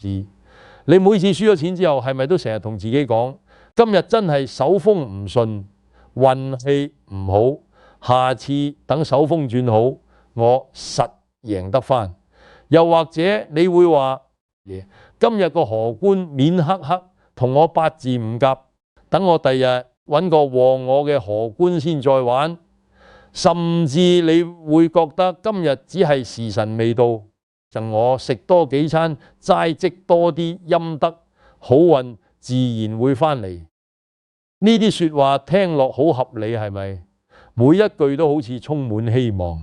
你每次輸咗錢之後，係咪都成日同自己講，今日真係手風唔順，運氣唔好，下次等手風轉好，我實贏得返。又或者你會話，今日個荷官面黑黑，同我八字唔夾，等我第日揾個旺我嘅荷官先再玩。甚至你會覺得今日只係時辰未到，就我食多幾餐齋積多啲陰德，好運自然會返嚟。呢啲說話聽落好合理，係咪？每一句都好似充滿希望，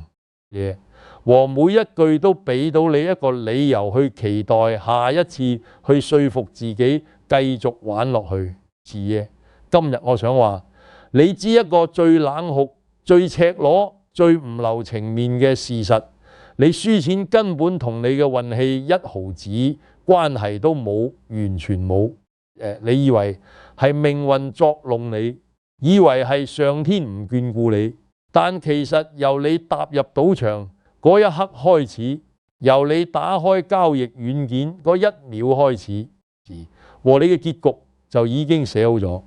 和每一句都俾到你一個理由去期待下一次去說服自己繼續玩落去。今日我想話，你知一個最冷酷、最赤裸、最唔留情面嘅事實，你輸錢根本同你嘅運氣一毫子關係都冇，完全冇。你以為係命運作弄你，以為係上天唔眷顧你，但其實由你踏入賭場嗰一刻開始，由你打開交易軟件嗰一秒開始，和你嘅結局就已經寫好咗，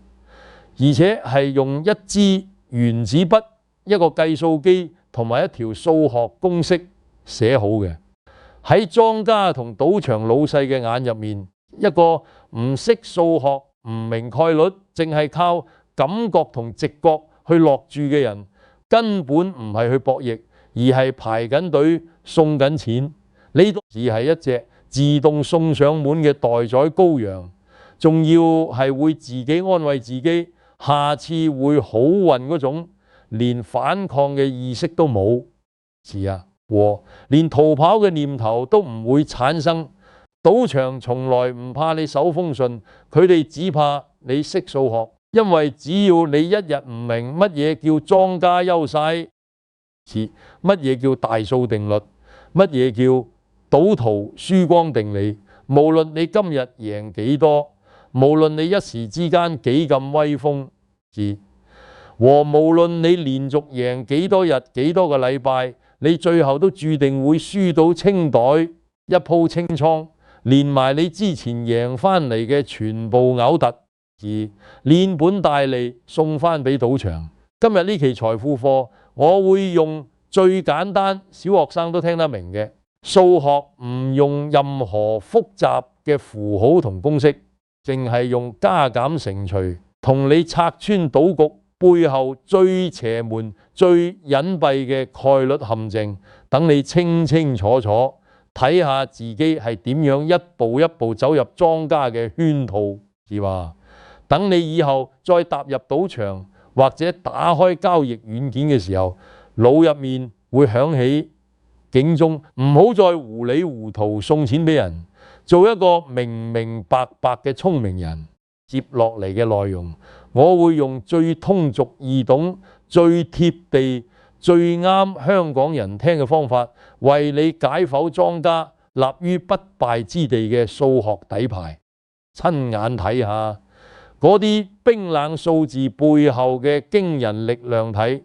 而且係用一支原子筆、一個計數機同埋一條數學公式寫好嘅。喺莊家同賭場老細嘅眼入面，一個唔識數學、唔明概率，淨係靠感覺同直覺去落注嘅人，根本唔係去博弈，而係排緊隊送緊錢。呢度只係一隻自動送上門嘅待宰羔羊，仲要係會自己安慰自己，下次會好運嗰種，連反抗嘅意識都冇。連逃跑嘅念頭都唔會產生。賭場從來唔怕你手風順，佢哋只怕你識數學，因為只要你一日唔明乜嘢叫莊家優勢，乜嘢叫大數定律，乜嘢叫賭徒輸光定理，無論你今日贏幾多，無論你一時之間幾咁威風，和無論你連續贏幾多日幾多個禮拜，你最後都注定會輸到清袋，一鋪清倉，連埋你之前贏翻嚟嘅全部嘔突，連本帶利送翻俾賭場。今日呢期財富課，我會用最簡單小學生都聽得明嘅數學，唔用任何複雜嘅符號同公式，淨係用加減乘除，同你拆穿賭局背後最邪門、最隱蔽嘅概率陷阱，等你清清楚楚睇下自己係點樣一步一步走入莊家嘅圈套。等你以後再踏入賭場或者打開交易軟件嘅時候，腦入面會響起警鐘，唔好再糊裡糊塗送錢俾人，做一個明明白白嘅聰明人。接落嚟嘅內容，我會用最通俗易懂、最貼地、最啱香港人聽嘅方法，為你解剖莊家立於不敗之地嘅數學底牌。親眼睇下嗰啲冰冷數字背後嘅驚人力量體，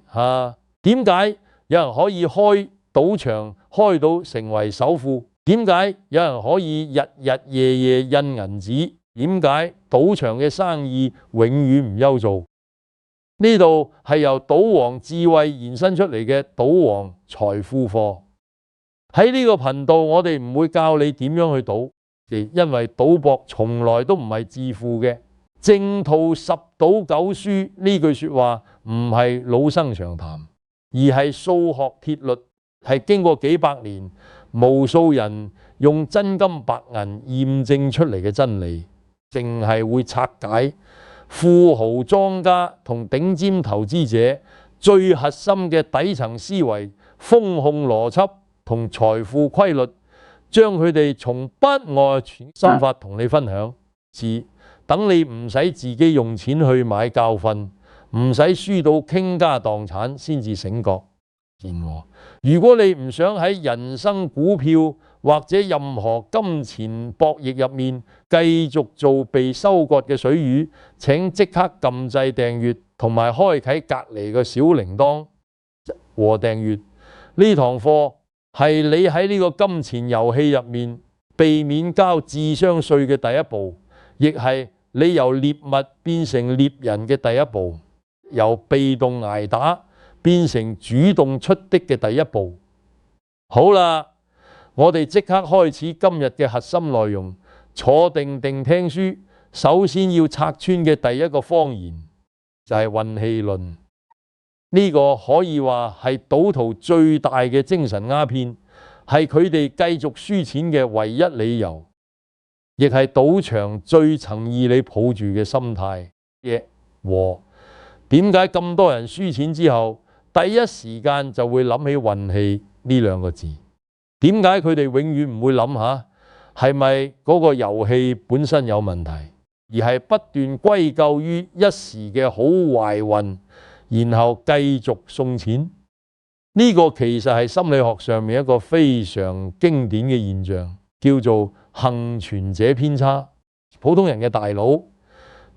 點解有人可以開賭場開到成為首富？點解有人可以日日夜夜印銀紙？點解賭場嘅生意永遠唔憂做？呢度係由賭王智慧延伸出嚟嘅賭王財富課。喺呢個頻道，我哋唔會教你點樣去賭，因為賭博從來都唔係致富嘅。正途十賭九輸呢句說話唔係老生常談，而係數學鐵律，係經過幾百年無數人用真金白銀驗證出嚟嘅真理。淨係會拆解富豪莊家同頂尖投資者最核心嘅底層思維、風控邏輯同財富規律，將佢哋從不外傳心法同你分享，等你唔使自己用錢去買教訓，唔使輸到傾家蕩產先至醒覺。如果你唔想喺人生股票或者任何金錢博弈入面繼續做被收割嘅水魚，請即刻撳掣訂閱同埋開啟隔離嘅小鈴鐺和訂閱。呢堂課係你喺呢個金錢遊戲入面避免交智商稅嘅第一步，亦係你由獵物變成獵人嘅第一步，由被動捱打變成主動出擊嘅第一步。好啦，我哋即刻開始今日嘅核心內容，坐定定聽書。首先要拆穿嘅第一個謊言就係運氣論。呢個可以話係賭徒最大嘅精神鴉片，係佢哋繼續輸錢嘅唯一理由，亦係賭場最曾意你抱住嘅心態。點解咁多人輸錢之後，第一時間就會諗起運氣呢兩個字？點解佢哋永遠唔會諗下係咪嗰個遊戲本身有問題，而係不斷歸咎於一時嘅好壞運，然後繼續送錢？呢個其實係心理學上面一個非常經典嘅現象，叫做幸存者偏差。普通人嘅大腦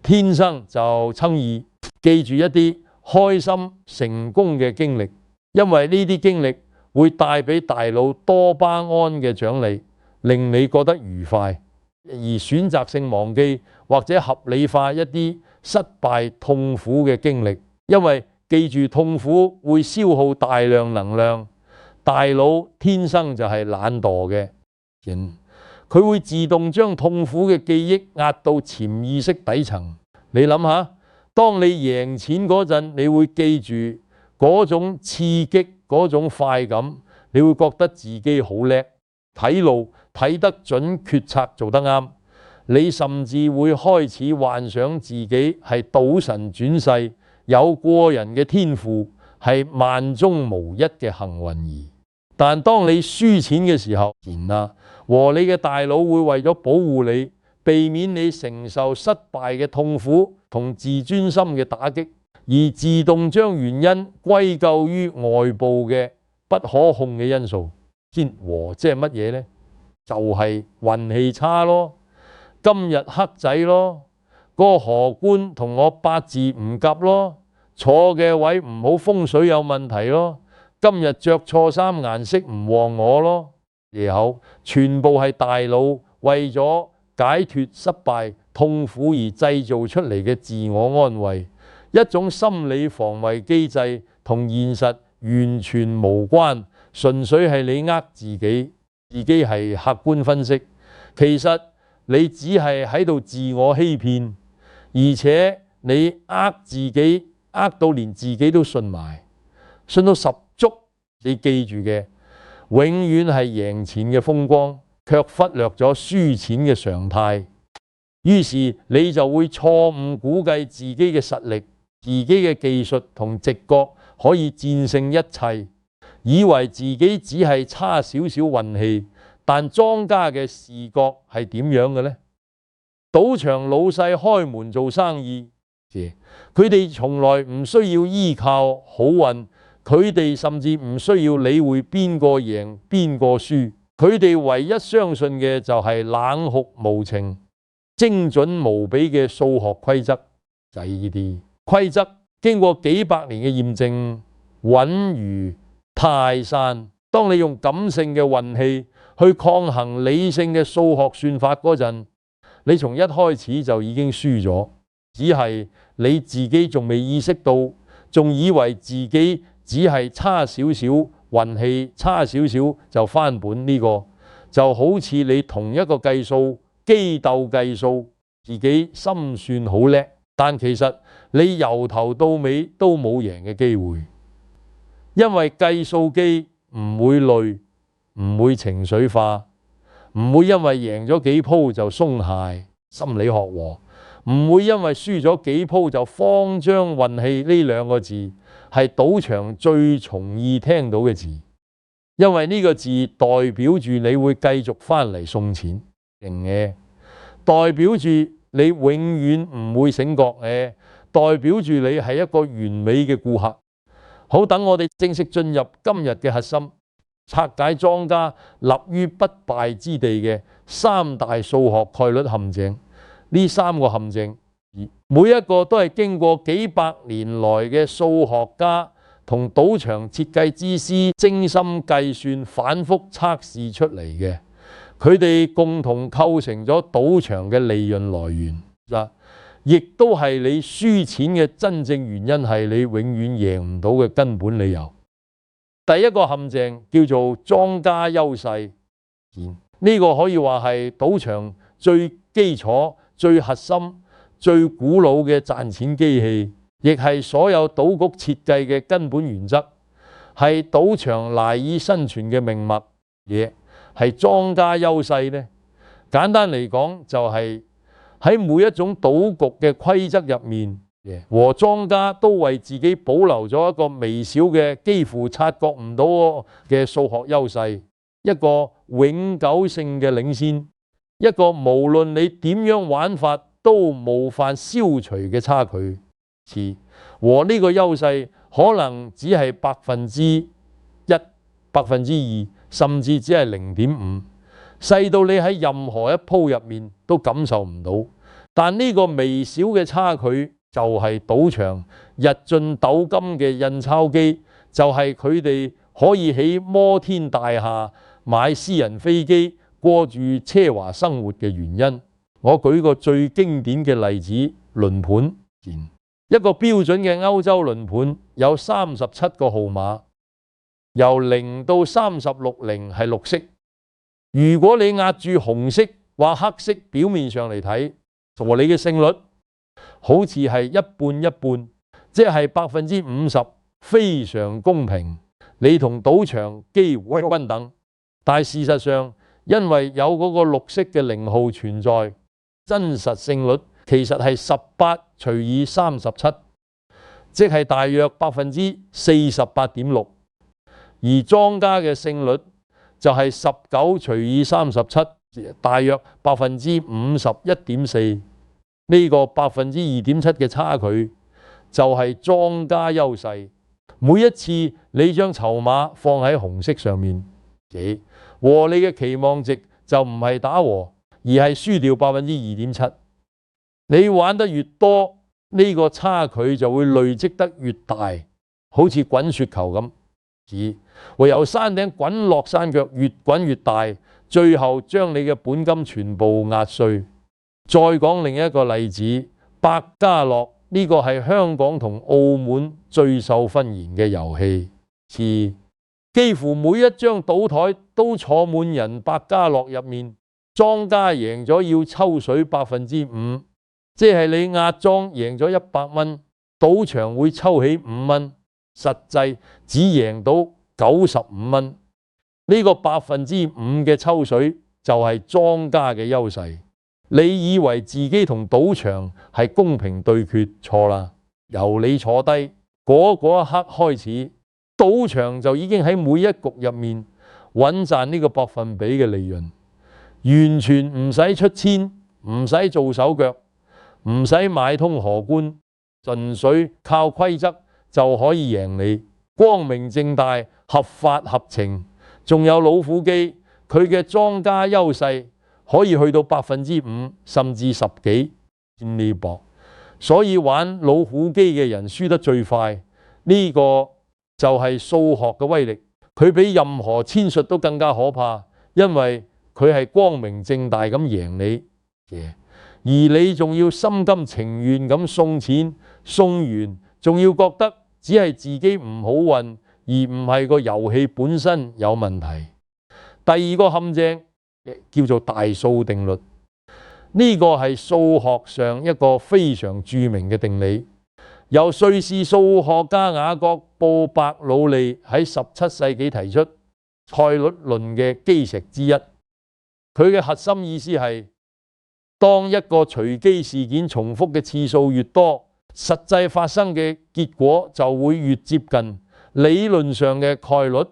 天生就稱意記住一啲開心成功嘅經歷，因為呢啲經歷會帶俾大腦多巴胺嘅獎勵，令你覺得愉快，而選擇性忘記或者合理化一啲失敗痛苦嘅經歷，因為記住痛苦會消耗大量能量，大腦天生就係懶惰嘅人，佢會自動將痛苦嘅記憶壓到潛意識底層。你諗下，當你贏錢嗰陣，你會記住嗰種刺激，嗰種快感，你會覺得自己好叻，睇路睇得準，決策做得啱。你甚至會開始幻想自己係賭神轉世，有過人嘅天賦，係萬中無一嘅幸運兒。但當你輸錢嘅時候，和你嘅大腦會為咗保護你，避免你承受失敗嘅痛苦同自尊心嘅打擊，而自動將原因歸咎於外部嘅不可控嘅因素。即係乜嘢呢？就係運氣差咯，今日黑仔咯，嗰個荷官同我八字唔夾咯，坐嘅位唔好，風水有問題咯，今日着錯衫顏色唔旺我咯，然後全部係大腦為咗解脫失敗痛苦而製造出嚟嘅自我安慰，一種心理防衛機制，同現實完全無關，純粹係你呃自己，自己係客觀分析，其實你只係喺度自我欺騙，而且你呃自己，呃到連自己都信埋，信到十足。你記住嘅，永遠係贏錢嘅風光，卻忽略咗輸錢嘅常態。於是你就會錯誤估計自己嘅實力、自己嘅技術同直覺可以戰勝一切，以為自己只係差少少運氣。但莊家嘅視覺係點樣嘅呢？賭場老細開門做生意，佢哋從來唔需要依靠好運，佢哋甚至唔需要理會邊個贏邊個輸，佢哋唯一相信嘅就係冷酷無情、精準無比嘅數學規則。就係呢啲規則經過幾百年嘅驗證，穩如泰山。當你用感性嘅運氣去抗衡理性嘅數學算法嗰陣，你從一開始就已經輸咗，只係你自己仲未意識到，仲以為自己只係差少少運氣，差少少就翻本。呢個就好似你同一個計數機鬥計數，自己心算好叻，但其實你由頭到尾都冇贏嘅機會，因為計數機唔會累，唔會情緒化，唔會因為贏咗幾鋪就鬆懈。心理學和唔會因為輸咗幾鋪就慌張。運氣呢兩個字係賭場最容易聽到嘅字，因為呢個字代表住你會繼續翻嚟送錢，代表住你永遠唔會醒覺，代表住你係一個完美嘅顧客。好，等我哋正式進入今日嘅核心，拆解莊家立於不敗之地嘅三大數學概率陷阱。呢三個陷阱，每一個都係經過幾百年來嘅數學家同賭場設計之師精心計算、反覆測試出嚟嘅。佢哋共同構成咗賭場嘅利潤來源嗱，亦都係你輸錢嘅真正原因，係你永遠贏唔到嘅根本理由。第一個陷阱叫做莊家優勢，呢個可以話係賭場最基礎、最核心、最古老嘅賺錢機器，亦係所有賭局設計嘅根本原則，係賭場賴以生存嘅命脈嘢。係莊家優勢呢，簡單嚟講就係喺每一種賭局嘅規則入面，和莊家都為自己保留咗一個微小嘅幾乎察覺唔到嘅數學優勢，一個永久性嘅領先，一個無論你點樣玩法都無法消除嘅差距。和呢個優勢可能只係1%、2%，甚至只係0.5，細到你喺任何一鋪入面都感受唔到。但呢個微小嘅差距就係賭場日進斗金嘅印鈔機，就係佢哋可以起摩天大廈、買私人飛機、過住奢華生活嘅原因。我舉個最經典嘅例子，輪盤。一個標準嘅歐洲輪盤有37個號碼，由0到36係綠色。如果你壓住紅色或黑色表面上嚟睇，和你嘅勝率好似係一半一半，即係50%，非常公平。你同賭場幾乎均等，但事實上因為有嗰個綠色嘅0號存在，真實勝率其實係18除以37，即係大約48.6%。而莊家嘅勝率就係19除以37，大約51.4%。呢個2.7%嘅差距就係莊家優勢。每一次你將籌碼放喺紅色上面，和你嘅期望值就唔係打和，而係輸掉2.7%。你玩得越多，呢個差距就會累積得越大，好似滾雪球咁。唯有山頂滾落山腳，越滾越大，最後將你嘅本金全部壓碎。再講另一個例子，百家樂，呢個係香港同澳門最受歡迎嘅遊戲。幾乎每一張賭台都坐滿人，百家樂入面，莊家贏咗要抽水5%，即係你壓莊贏咗100蚊，賭場會抽起5蚊，實際只贏到95蚊。呢個5%嘅抽水就係莊家嘅優勢。你以為自己同賭場係公平對決，錯啦！由你坐低嗰一刻開始，賭場就已經喺每一局入面穩賺呢個百分比嘅利潤，完全唔使出千，唔使做手腳，唔使買通荷官，純粹靠規則就可以贏你，光明正大，合法合情。仲有老虎機，佢嘅莊家優勢可以去到5%，甚至10幾，見你搏。所以玩老虎機嘅人輸得最快，呢個就係數學嘅威力。佢比任何千術都更加可怕，因為佢係光明正大咁贏你，而你仲要心甘情願咁送錢，送完仲要覺得只係自己唔好運，而唔係個遊戲本身有問題。第二個陷阱叫做大數定律，呢個係數學上一個非常著名嘅定理，由瑞士數學家雅各布伯努利喺17世紀提出概率論嘅基石之一。佢嘅核心意思係，當一個隨機事件重複嘅次數越多，實際發生嘅結果就會越接近，理論上嘅概率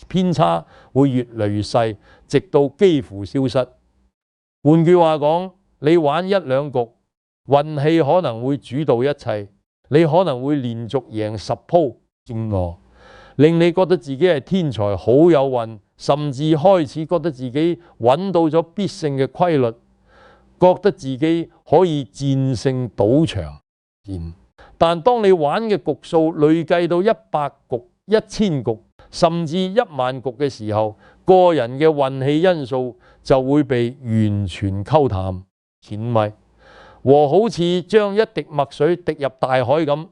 偏差會越嚟越細，直到幾乎消失。換句話講，你玩1、2局，運氣可能會主導一切，你可能會連續贏10鋪正羅，令你覺得自己係天才，好有運，甚至開始覺得自己揾到咗必勝嘅規律，覺得自己可以戰勝賭場。但當你玩嘅局數累計到100局、1000局，甚至1萬局嘅時候，個人嘅運氣因素就會被完全溝淡淺迷，和好似將一滴墨水滴入大海咁，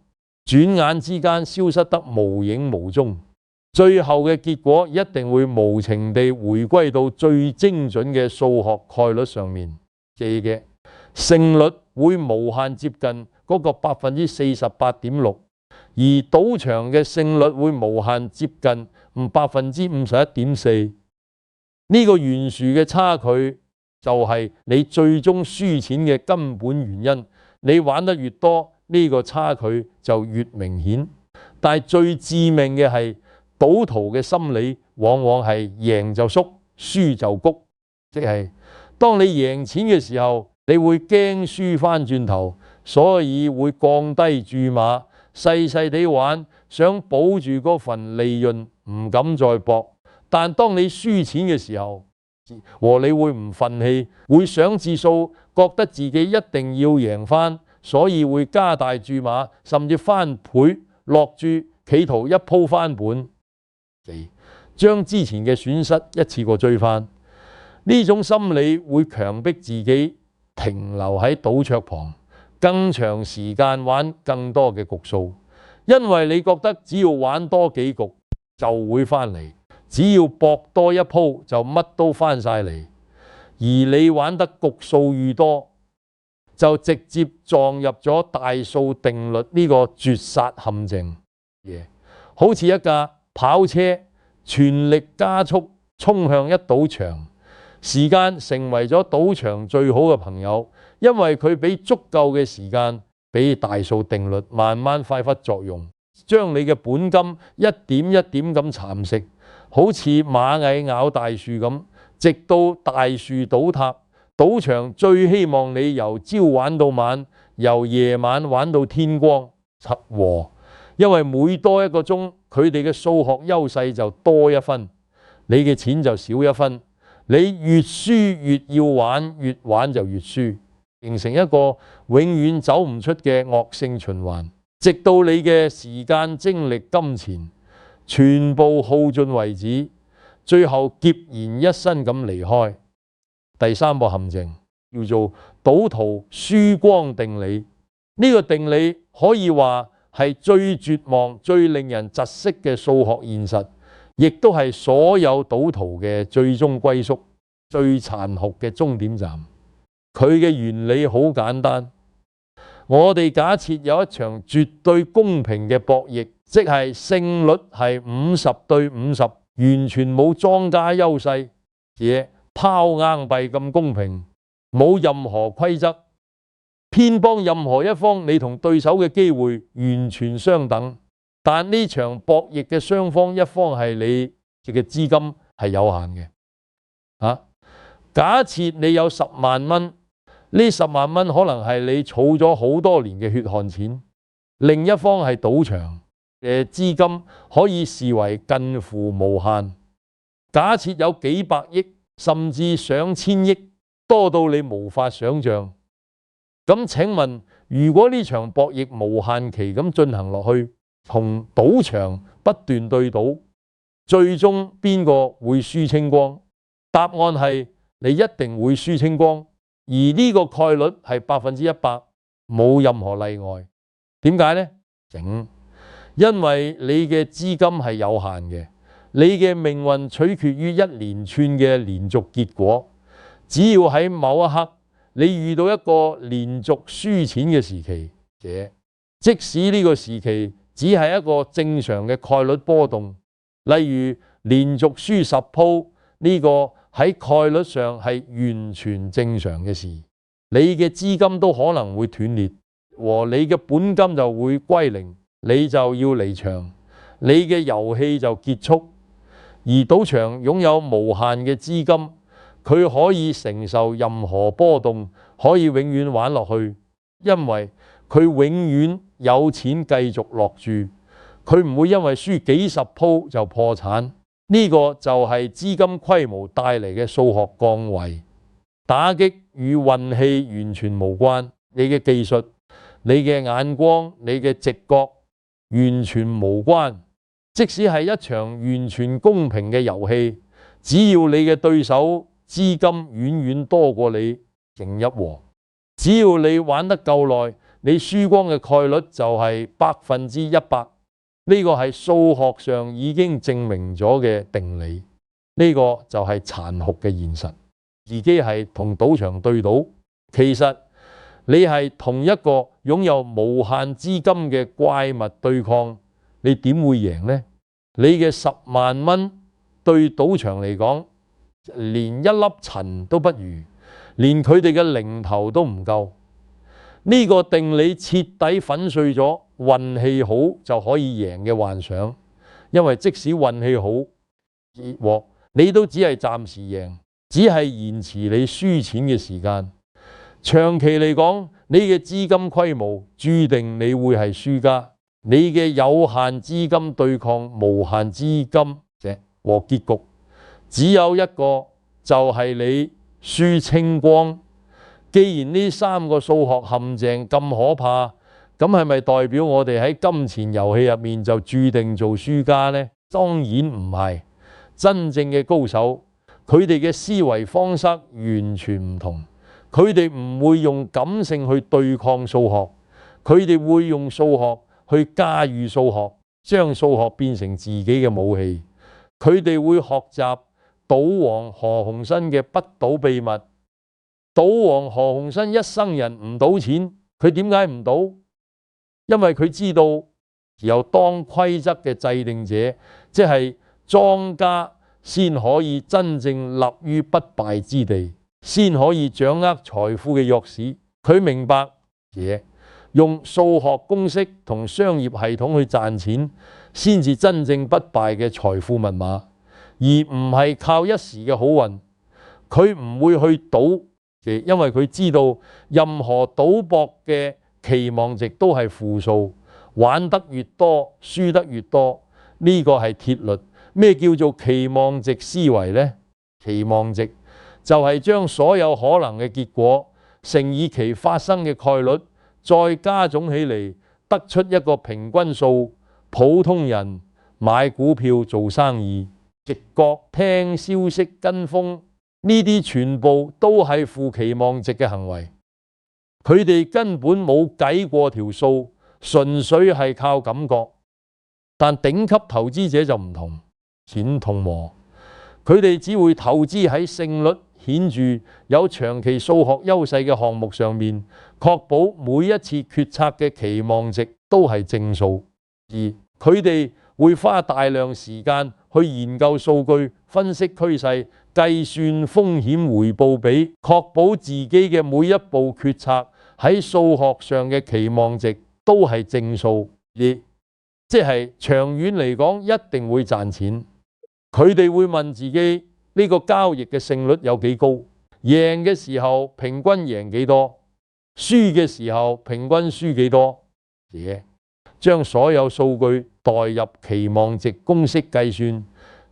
轉眼之間消失得無影無蹤。最後嘅結果一定會無情地回歸到最精準嘅數學概率上面嘅勝率會無限接近嗰個48.6%，而賭場嘅勝率會無限接近51.4%。呢個懸殊嘅差距就係你最終輸錢嘅根本原因。你玩得越多，呢個差距就越明顯。但係最致命嘅係，賭徒嘅心理往往係贏就縮，輸就谷，即係當你贏錢嘅時候，你會驚輸翻轉頭，所以會降低注碼，細細地玩，想保住嗰份利潤，唔敢再搏。但當你輸錢嘅時候，和你會唔忿氣，會想次數，覺得自己一定要贏翻，所以會加大注碼，甚至翻倍落注，企圖一鋪翻本。將之前嘅損失一次過追翻，呢種心理會強迫自己停留喺賭桌旁，更長時間玩更多嘅局數，因為你覺得只要玩多幾局就會翻嚟，只要搏多一鋪就乜都翻晒嚟。而你玩得局數愈多，就直接撞入咗大數定律呢個絕殺陷阱。好似一架跑車全力加速衝向一賭場，時間成為咗賭場最好嘅朋友，因為佢俾足夠嘅時間俾大數定律慢慢發揮作用，將你嘅本金一點一點咁蠶食，好似螞蟻咬大樹咁，直到大樹倒塌。賭場最希望你由朝玩到晚，由夜晚玩到天光和，因為每多一個鐘，佢哋嘅數學優勢就多一分，你嘅錢就少一分。你越輸越要玩，越玩就越輸，形成一個永遠走唔出嘅惡性循環，直到你嘅時間、精力、金錢全部耗盡為止，最後孑然一身咁離開。第三個陷阱叫做賭徒輸光定理。呢個定理可以話係最絕望、最令人窒息嘅數學現實，亦都係所有賭徒嘅最終歸宿、最殘酷嘅終點站。佢嘅原理好簡單，我哋假設有一場絕對公平嘅博弈，即係勝率係50-50，完全冇莊家優勢，嘢拋硬幣咁公平，冇任何規則，偏幫任何一方，你同對手嘅機會完全相等。但呢場博弈嘅雙方，一方係你嘅資金係有限嘅。假設你有10萬蚊，呢10萬蚊可能係你儲咗好多年嘅血汗錢，另一方係賭場嘅資金可以視為近乎無限。假設有幾百億甚至上千億，多到你無法想象。咁請問，如果呢場博弈無限期咁進行落去，同賭場不斷對賭，最終邊個會輸清光？答案係你一定會輸清光，而呢個概率係100%，冇任何例外。點解呢？因為你嘅資金係有限嘅，你嘅命運取決於一連串嘅連續結果。只要喺某一刻你遇到一個連續輸錢嘅時期，即使呢個時期只係一個正常嘅概率波動，例如連續輸10鋪，呢個喺概率上係完全正常嘅事，你嘅資金都可能會斷裂，和你嘅本金就會歸零，你就要離場，你嘅遊戲就結束。而賭場擁有無限嘅資金，佢可以承受任何波動，可以永遠玩落去，因為佢永遠有錢繼續落注，佢唔會因為輸幾十鋪就破產。呢個就係資金規模帶嚟嘅數學降維。打擊與運氣完全無關，你嘅技術、你嘅眼光、你嘅直覺完全無關。即使係一場完全公平嘅遊戲，只要你嘅對手資金遠遠多過你贏一和。只要你玩得夠耐，你輸光嘅概率就係100%。呢個係數學上已經證明咗嘅定理。呢個就係殘酷嘅現實。自己係同賭場對賭，其實你係同一個擁有無限資金嘅怪物對抗，你點會贏呢？你嘅10萬蚊對賭場嚟講，連一粒塵都不如，連佢哋嘅零頭都唔夠。呢個定理徹底粉碎咗運氣好就可以贏嘅幻想，因為即使運氣好，你都只係暫時贏，只係延遲你輸錢嘅時間。長期嚟講，你嘅資金規模注定你會係輸家。你嘅有限資金對抗無限資金者和結局，只有一個，就係你輸清光。既然呢3個數學陷阱咁可怕，咁係咪代表我哋喺金錢遊戲入面就注定做輸家呢？當然唔係。真正嘅高手，佢哋嘅思維方式完全唔同。佢哋唔會用感性去對抗數學，佢哋會用數學去駕馭數學，將數學變成自己嘅武器。佢哋會學習賭王何鴻燊嘅不賭秘密。賭王何鴻燊一生人唔賭錢，佢點解唔賭？因為佢知道由當規則嘅制定者，即係莊家，先可以真正立於不敗之地，先可以掌握財富嘅鑰匙。佢明白嘢，用數學公式同商業系統去賺錢，先至真正不敗嘅財富密碼，而唔係靠一時嘅好運。佢唔會去賭，因為佢知道任何賭博嘅期望值都係負數，玩得越多，輸得越多。呢個係鐵律。咩叫做期望值思維呢？期望值就係將所有可能嘅結果乘以其發生嘅概率，再加總起嚟，得出一個平均數。普通人買股票做生意，直覺聽消息跟風，呢啲全部都係負期望值嘅行為。佢哋根本冇計過條數，純粹係靠感覺。但頂級投資者就唔同。錢同和，佢哋只會投資喺勝率顯著、有長期數學優勢嘅項目上面，確保每一次決策嘅期望值都係正數。而佢哋會花大量時間去研究數據、分析趨勢、計算風險回報比，確保自己嘅每一步決策喺數學上嘅期望值都係正數，而即係長遠嚟講一定會賺錢。佢哋會問自己呢個交易嘅勝率有幾高，贏嘅時候平均贏幾多，輸嘅時候平均輸幾多。將所有數據代入期望值公式計算，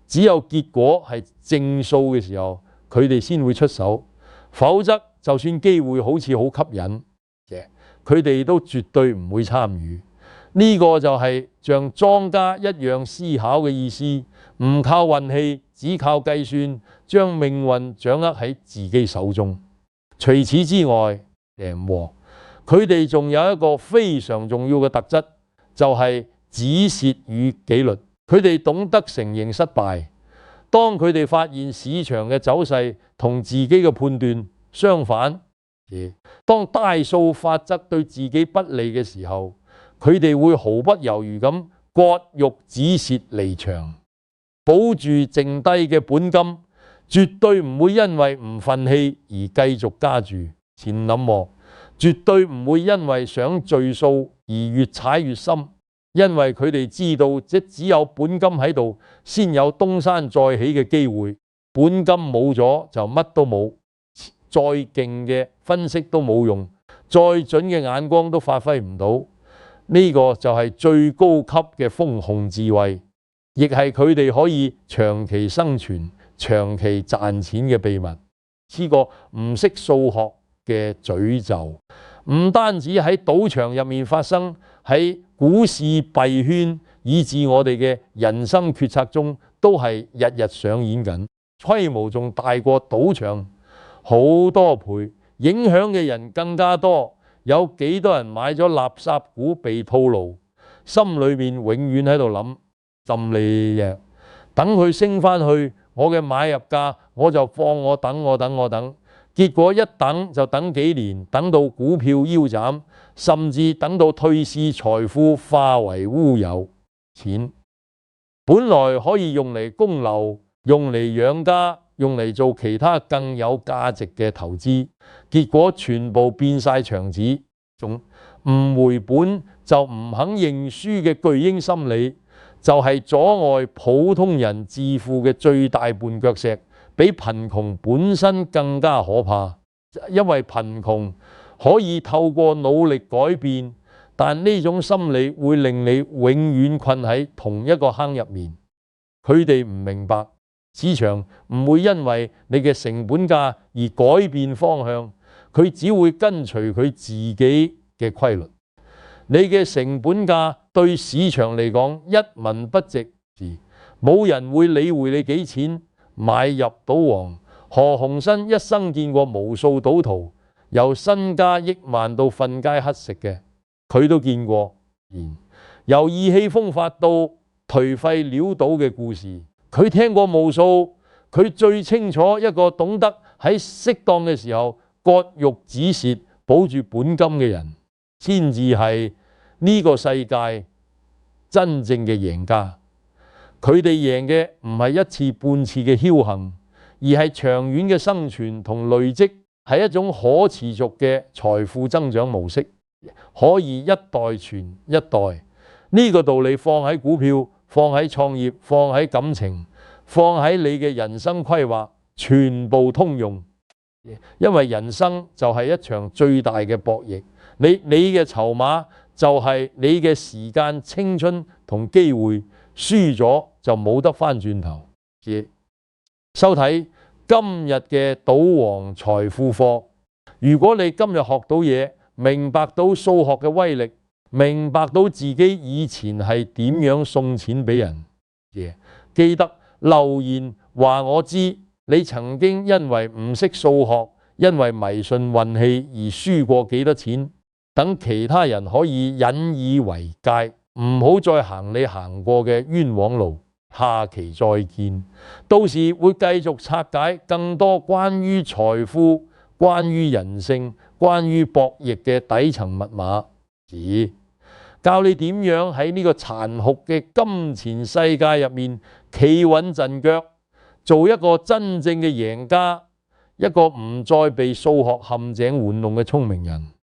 只有結果係正數嘅時候，佢哋先會出手。否則就算機會好似好吸引，佢哋都絕對唔會參與。呢個就係像莊家一樣思考嘅意思，唔靠運氣，只靠計算，將命運掌握喺自己手中。除此之外，贏和佢哋仲有一個非常重要嘅特質，就係止蝕與紀律。佢哋懂得承認失敗。當佢哋發現市場嘅走勢同自己嘅判斷相反，當大數法則對自己不利嘅時候，佢哋會毫不猶豫咁割肉止蝕離場，保住剩低嘅本金，絕對唔會因為唔忿氣而繼續加注。錢諗喎，絕對唔會因為想聚數而越踩越深，因為佢哋知道即只有本金喺度，先有東山再起嘅機會。本金冇咗就乜都冇，再勁嘅分析都冇用，再準嘅眼光都發揮唔到。呢個就係最高級嘅風控智慧，亦係佢哋可以長期生存、長期賺錢嘅秘密。呢個唔識數學嘅詛咒，唔單止喺賭場入面發生，喺股市幣圈，以至我哋嘅人生決策中，都係日日上演緊。規模仲大過賭場好多倍，影響嘅人更加多。有幾多人買咗垃圾股被套牢，心裏面永遠喺度諗浸你嘅，等佢升返去，我嘅買入價我就放我等，結果一等就等幾年，等到股票腰斬，甚至等到退市，財富化為烏有。錢本來可以用嚟供樓，用嚟養家，用嚟做其他更有價值嘅投資，結果全部變晒牆紙。仲唔回本就唔肯認輸嘅巨嬰心理，就係阻礙普通人致富嘅最大絆腳石，比貧窮本身更加可怕。因為貧窮可以透過努力改變，但呢種心理會令你永遠困喺同一個坑入面。佢哋唔明白，市場唔會因為你嘅成本價而改變方向，佢只會跟隨佢自己嘅規律。你嘅成本價對市場嚟講一文不值時，冇人會理會你幾錢買入賭王。何鴻燊一生見過無數賭徒，由身家億萬到瞓街乞食嘅，佢都見過。由意氣風發到頹廢潦倒嘅故事，佢聽過無數。佢最清楚一個懂得喺適當嘅時候割肉止蝕保住本金嘅人，先至係呢個世界真正嘅贏家。佢哋贏嘅唔係一次半次嘅僥倖，而係長遠嘅生存同累積，係一種可持續嘅財富增長模式，可以一代傳一代。呢個道理放喺股票，放喺創業，放喺感情，放喺你嘅人生規劃，全部通用。因為人生就係一場最大嘅博弈，你嘅籌碼就係你嘅時間、青春同機會，輸咗就冇得返轉頭。收睇今日嘅賭王財富課。如果你今日學到嘢，明白到數學嘅威力，明白到自己以前係點樣送錢俾人，記得留言話我知，你曾經因為唔識數學，因為迷信運氣而輸過幾多錢，等其他人可以引以為戒，唔好再行你行過嘅冤枉路。下期再見，到時會繼續拆解更多關於財富、關於人性、關於博弈嘅底層密碼，教你點樣喺呢個殘酷嘅金錢世界入面企穩陣腳，做一個真正嘅贏家，一個唔再被數學陷阱玩弄嘅聰明人。